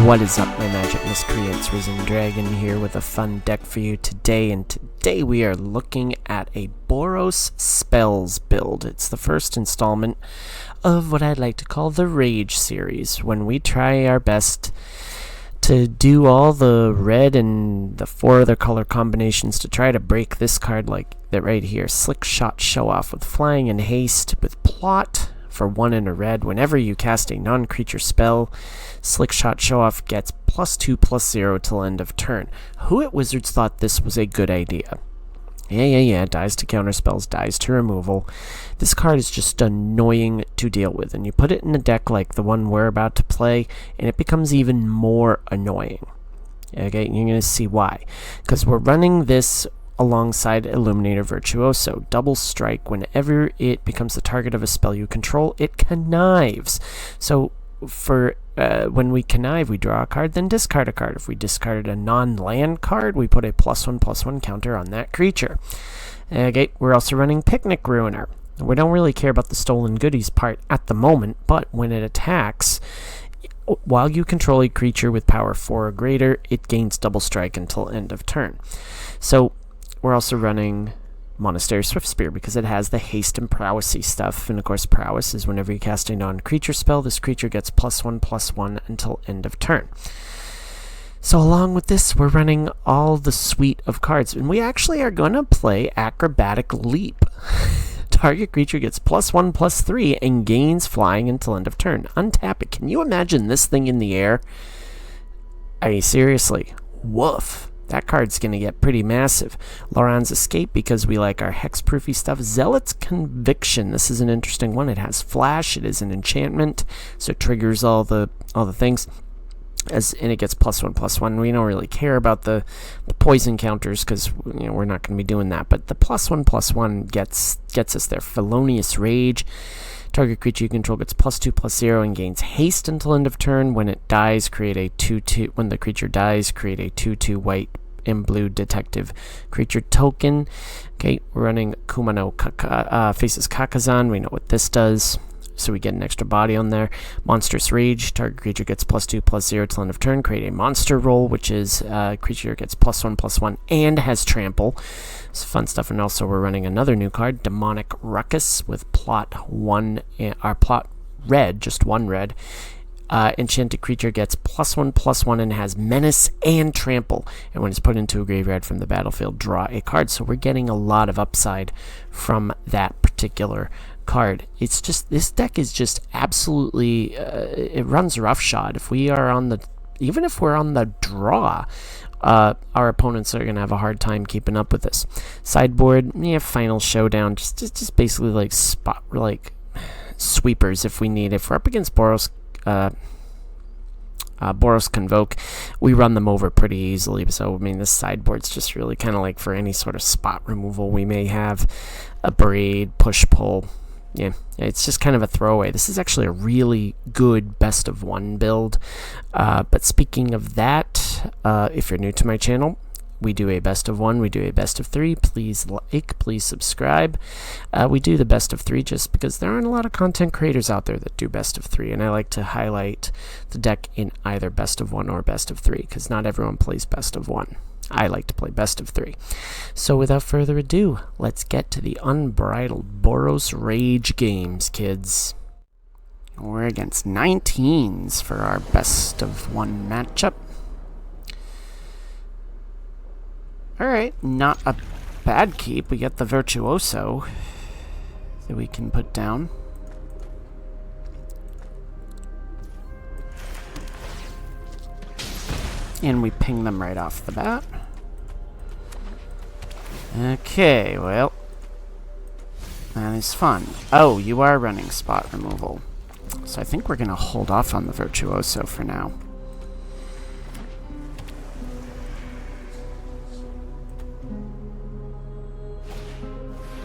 What is up, my magic miscreants? Risen Dragon here with a fun deck for you today, and today we are looking at a Boros Spells build. It's the first installment of what I'd like to call the Rage series, when we try our best to do all the red and the 4 other color combinations to try to break this card like that right here. Slick Shot Show Off with Flying and Haste with Plot for 1 and a red. Whenever you cast a non-creature spell, Slick Shot Show Off gets +2/+0 till end of turn. Who at Wizards thought this was a good idea? Yeah, dies to counter spells, dies to removal. This card is just annoying to deal with, and you put it in a deck like the one we're about to play, and it becomes even more annoying. Okay, you're going to see why. Because we're running this alongside Illuminator Virtuoso. Double strike. Whenever it becomes the target of a spell you control, it connives. So for when we connive, we draw a card, then discard a card. If we discarded a non-land card, we put a +1/+1 counter on that creature. Okay, we're also running Picnic Ruiner. We don't really care about the stolen goodies part at the moment, but when it attacks, while you control a creature with power 4 or greater, it gains double strike until end of turn. So we're also running Monastery Swiftspear because it has the haste and prowessy stuff, and of course prowess is whenever you cast a non-creature spell, this creature gets +1/+1 until end of turn. So along with this, we're running all the suite of cards, and we actually are going to play Acrobatic Leap. Target creature gets +1/+3 and gains flying until end of turn. Untap it. Can you imagine this thing in the air? I mean, seriously, woof. That card's going to get pretty massive. Loran's Escape, because we like our hexproofy stuff. Zealot's Conviction. This is an interesting one. It has flash. It is an enchantment, so it triggers all the things. And it gets +1/+1. We don't really care about the poison counters because we're not going to be doing that. But the +1/+1 gets us there. Felonious Rage. Target creature you control gets +2/+0 and gains haste until end of turn. When it dies, create a 2/2. When the creature dies, create a 2/2 white and blue detective creature token. Okay, we're running Kumano Faces Kakazan. We know what this does, so we get an extra body on there. Monstrous Rage. Target creature gets +2/+0 till end of turn. Create a monster roll, which is creature gets +1/+1 and has trample. It's fun stuff. And also we're running another new card, Demonic Ruckus, with Plot 1, our Plot red, just 1 red. Enchanted creature gets +1/+1 and has menace and trample. And when it's put into a graveyard from the battlefield, draw a card. So we're getting a lot of upside from that particular card. It's just, this deck is just absolutely, it runs roughshod. If we are on the, even if we're on the draw, our opponents are going to have a hard time keeping up with this. Sideboard, Final Showdown, just basically like sweepers if we need. If we're up against Boros Convoke, we run them over pretty easily. So I mean, this sideboard's just really kind of like for any sort of spot removal we may have. A Braid, push-pull. Yeah, it's just kind of a throwaway. This is actually a really good best of 1 build. But speaking of that, if you're new to my channel, we do a best of 1, we do a best of 3. Please like, please subscribe. We do the best of 3 just because there aren't a lot of content creators out there that do best of 3, and I like to highlight the deck in either best of 1 or best of 3 because not everyone plays best of 1. I like to play best of 3. So without further ado, let's get to the Unbridled Boros Rage games, kids. We're against 19s for our best of 1 matchup. Alright, not a bad keep. We get the Virtuoso that we can put down. And we ping them right off the bat. Okay, well, that is fun. Oh, you are running spot removal. So I think we're going to hold off on the Virtuoso for now.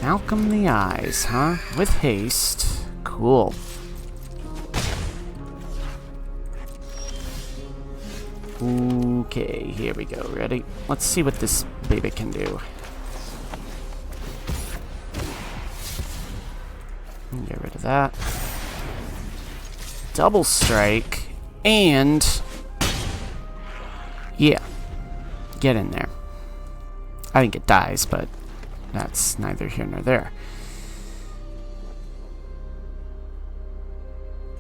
Malcolm the Eyes, huh? With haste. Cool. Okay, here we go. Ready? Let's see what this baby can do. Get rid of that. Double strike, and Yeah. Get in there. I think it dies, but that's neither here nor there.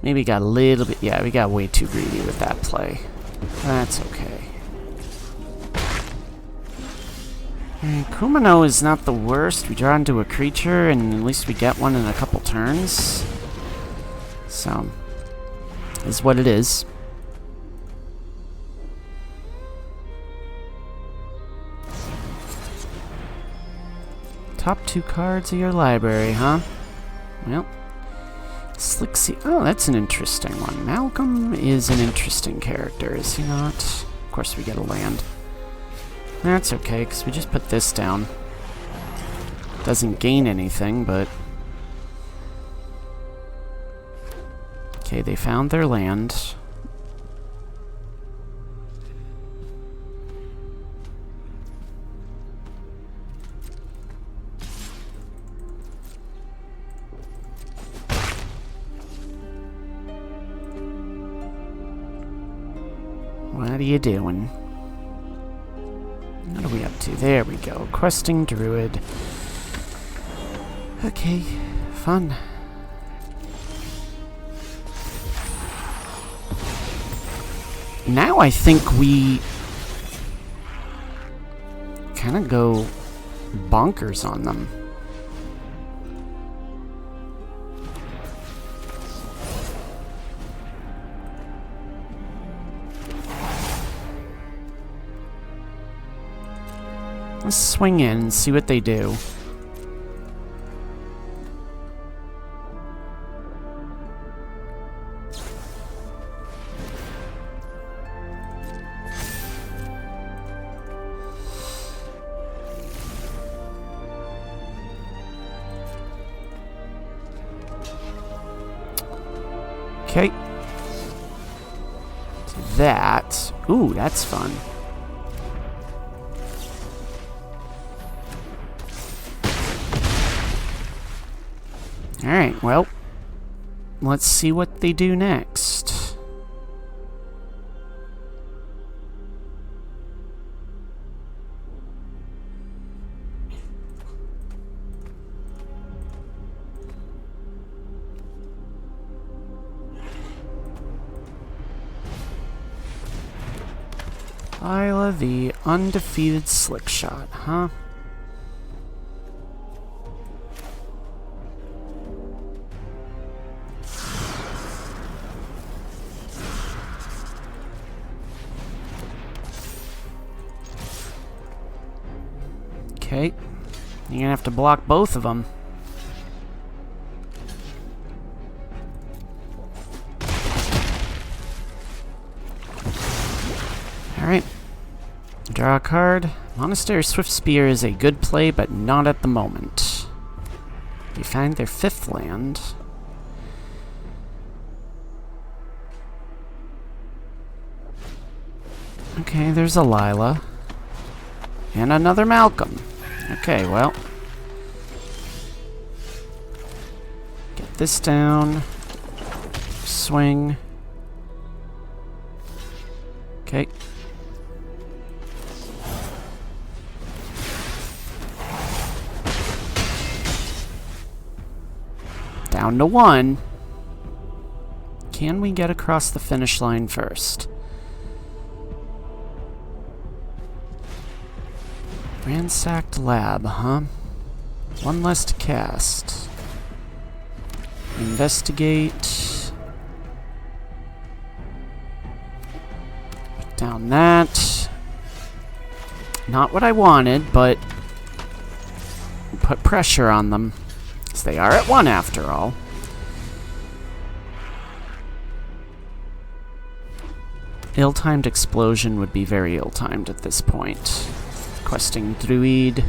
Maybe got a little bit... Yeah, we got way too greedy with that play. That's okay. Kumano is not the worst. We draw into a creature, and at least we get one in a couple turns. So, is what it is. Top 2 cards of your library, huh? Well, Slixie. Oh, that's an interesting one. Malcolm is an interesting character, is he not? Of course, we get a land. That's okay, because we just put this down. Doesn't gain anything, but... Okay, they found their land. What are you doing? What are we up to? There we go. Questing Druid. Okay, fun. Now I think we kind of go bonkers on them. Let's swing in and see what they do. Okay. That. Ooh, that's fun. Alright, well, let's see what they do next. Lila the undefeated slickshot, huh? Okay, you're gonna have to block both of them. Alright, draw a card. Monastery Swift Spear is a good play, but not at the moment. They find their 5th land. Okay, there's a Lila. And another Malcolm. Okay, well. Get this down. Swing. Okay. Down to 1. Can we get across the finish line first? Ransacked lab, huh? 1 less to cast. Investigate. Put down that. Not what I wanted, but put pressure on them. Because they are at 1 after all. Ill-timed explosion would be very ill-timed at this point. Questing Druid.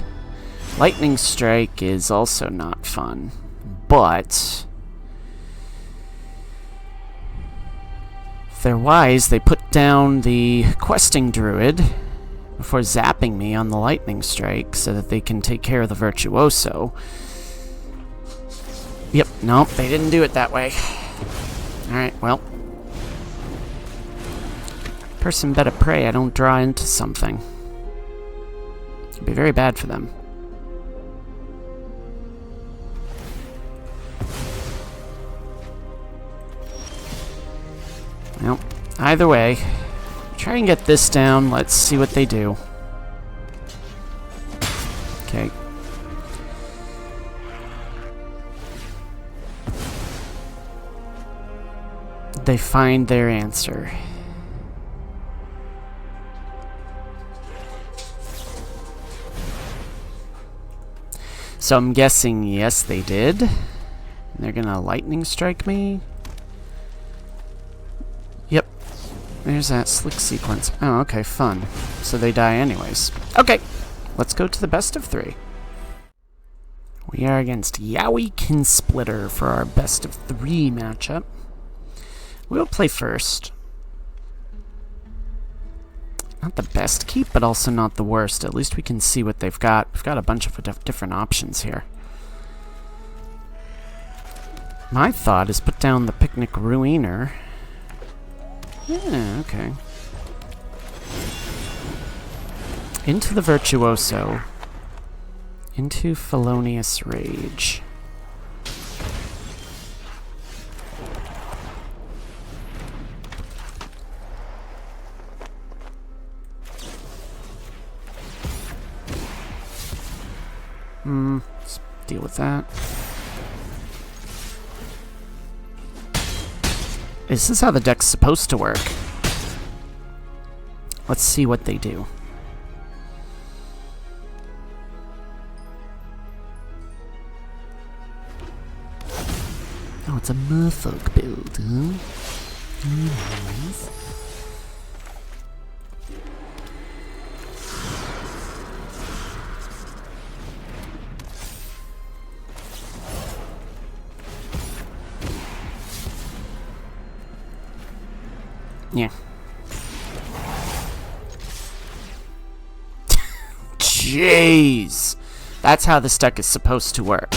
Lightning Strike is also not fun, but if they're wise, they put down the Questing Druid before zapping me on the Lightning Strike so that they can take care of the Virtuoso. Yep, nope, they didn't do it that way. Alright, well. Person better pray I don't draw into something. It'd be very bad for them. Well, either way, try and get this down. Let's see what they do. Okay. They find their answer. So I'm guessing, yes, they did. They're gonna lightning strike me. Yep. There's that slick sequence. Oh, okay, fun. So they die anyways. Okay, let's go to the best of 3. We are against Yowie Splitter for our best of 3 matchup. We'll play first. Not the best keep, but also not the worst. At least we can see what they've got. We've got a bunch of different options here. My thought is put down the Picnic Ruiner. Yeah, okay. Into the Virtuoso. Into Felonious Rage. Let's deal with that. This is how the deck's supposed to work. Let's see what they do. Oh, it's a merfolk build, huh? Nice. Yeah. Jeez! That's how this deck is supposed to work.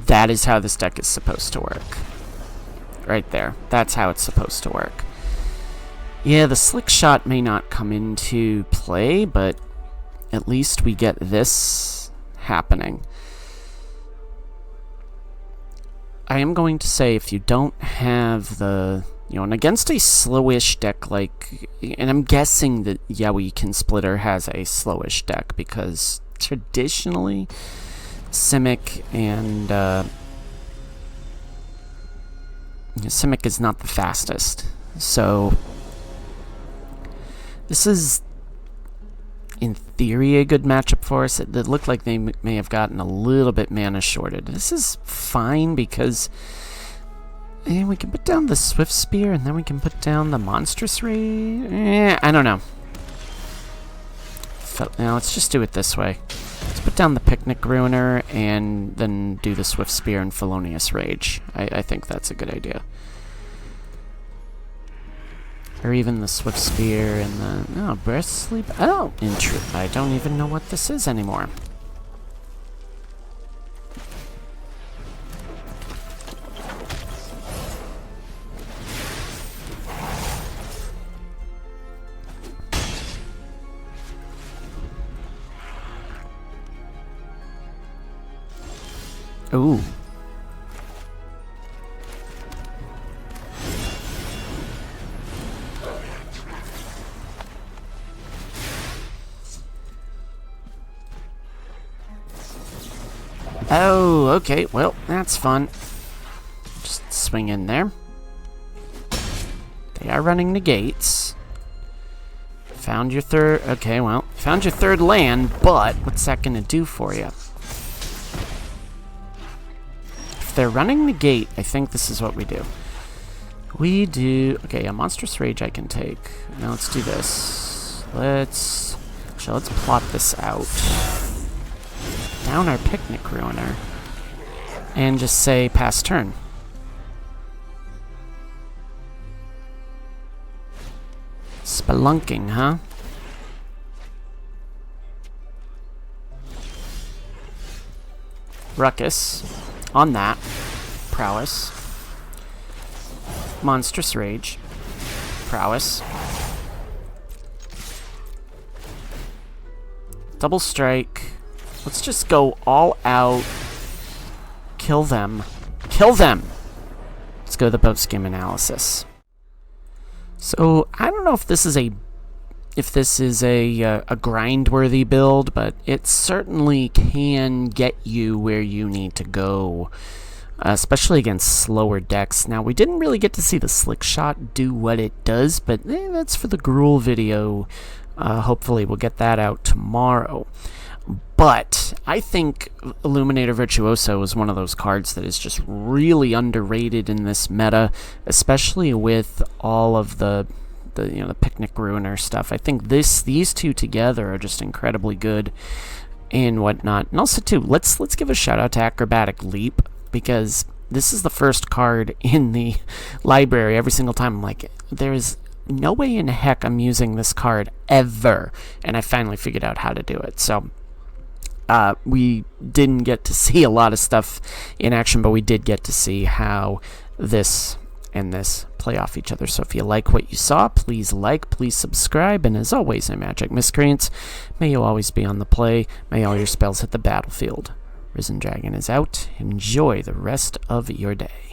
That is how this deck is supposed to work. Right there. That's how it's supposed to work. Yeah, the slick shot may not come into play, but at least we get this happening. I am going to say, if you don't have the, and against a slowish deck like, and I'm guessing that Yowie Splitter has a slowish deck, because traditionally, SIMIC and, SIMIC is not the fastest. So, this is, in theory, a good matchup for us. It looked like they may have gotten a little bit mana shorted. This is fine because we can put down the Swift Spear and then we can put down the Monstrous Ray. I don't know. Now let's just do it this way. Let's put down the Picnic Ruiner and then do the Swift Spear and Felonious Rage. I think that's a good idea. Or even the Swift Spear and the... Breath Sleep... Oh, I don't even know what this is anymore. Ooh. Oh, okay, well, that's fun. Just swing in there. They are running negates. Found your third... Okay, well, found your third land, but what's that going to do for you? If they're running negate, I think this is what we do. We do... Okay, a Monstrous Rage I can take. Now let's do this. Let's plot this out. Down our Picnic Ruiner. And just say pass turn. Spelunking, huh? Ruckus. On that. Prowess. Monstrous Rage. Prowess. Double Strike. Let's just go all out. Kill them. Kill them! Let's go to the post-game analysis. So, I don't know if this is a grind-worthy build, but it certainly can get you where you need to go, especially against slower decks. Now, we didn't really get to see the Slick Shot do what it does, but that's for the Gruul video. Hopefully, we'll get that out tomorrow. But I think Illuminator Virtuoso is one of those cards that is just really underrated in this meta, especially with all of the Picnic Ruiner stuff. I think these two together are just incredibly good and whatnot. And also too, let's give a shout out to Acrobatic Leap, because this is the first card in the library every single time. I'm like, there is no way in heck I'm using this card ever, and I finally figured out how to do it. So we didn't get to see a lot of stuff in action, but we did get to see how this and this play off each other. So if you like what you saw, please like, please subscribe, and as always, Magic Miscreants, may you always be on the play, may all your spells hit the battlefield. Risen Dragon is out. Enjoy the rest of your day.